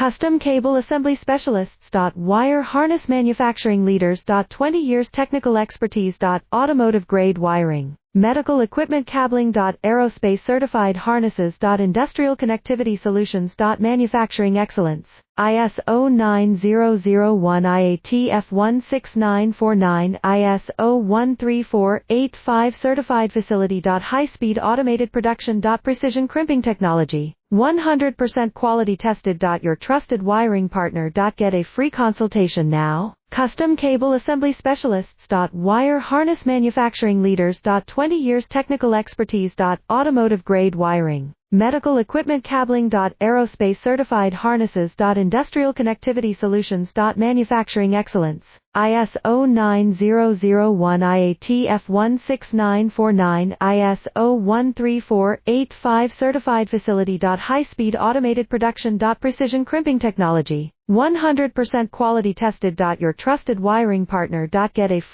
Custom Cable Assembly Specialists. Wire Harness Manufacturing Leaders. 20 years Technical Expertise. Automotive Grade Wiring, Medical Equipment Cabling. Aerospace Certified Harnesses. Industrial Connectivity Solutions. Manufacturing Excellence, ISO 9001 IATF 16949, ISO 13485 Certified Facility. High-speed automated production. Precision crimping technology, 100% quality tested. Your trusted wiring partner. Get a free consultation now. Custom Cable Assembly Specialists. Wire Harness Manufacturing Leaders. 20 years Technical Expertise. Automotive Grade Wiring, Medical Equipment Cabling. Aerospace Certified Harnesses. Industrial Connectivity Solutions. Manufacturing Excellence, ISO 9001 IATF 16949, ISO 13485 Certified Facility. High-speed automated production. Precision crimping technology, 100% quality tested. Your trusted wiring partner. Get a free